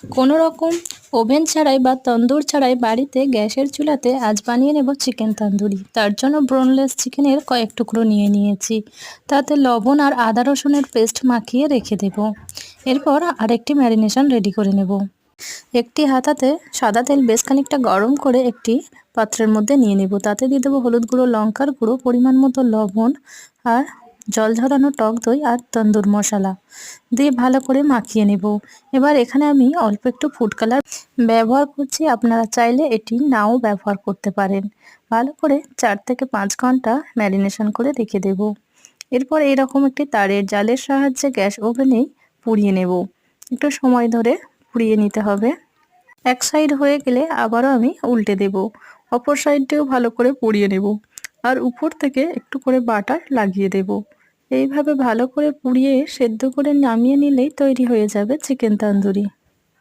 কোনো রকম ওভেন ছাড়াই বা তন্দুর ছাড়াই বাড়িতে গ্যাসের চুলাতে আজ বানিয়ে নেব চিকেন তন্দুরি। তার জন্য বোনলেস চিকেনের কয়েক টুকরো নিয়ে নিয়েছি। তাতে লবণ আর আদা রসুনের পেস্ট মাখিয়ে রেখে দেব। এরপর আরেকটি ম্যারিনেশন রেডি করে নেব। একটি হাতাতে সাদা তেল বেশ খানিকটা গরম করে একটি পাত্রের মধ্যে নিয়ে নেব। তাতে দিয়ে দেবো হলুদ গুঁড়ো, লঙ্কার গুঁড়ো, পরিমাণ মতো লবণ আর জল ঝরানো টক দই আর তন্দুর মশলা দিয়ে ভালো করে মাখিয়ে নেব। এবার এখানে আমি অল্প একটু ফুড কালার ব্যবহার করছি, আপনারা চাইলে এটি নাও ব্যবহার করতে পারেন। ভালো করে 4 থেকে 5 ঘন্টা ম্যারিনেশন করে রেখে দেব। এরপর এরকম একটি তারের জালের সাহায্যে গ্যাস ওভেনেই পুড়িয়ে নেব। একটু সময় ধরে পুড়িয়ে নিতে হবে। এক সাইড হয়ে গেলে আবারও আমি উল্টে দেব। অপর সাইডটিও ভালো করে পুড়িয়ে নেব আর উপর থেকে একটু করে বাটার লাগিয়ে দেব। এইভাবে ভালো করে পুড়িয়ে সেদ্ধ করে নামিয়ে নিলেই তৈরি হয়ে যাবে চিকেন তন্দুরি।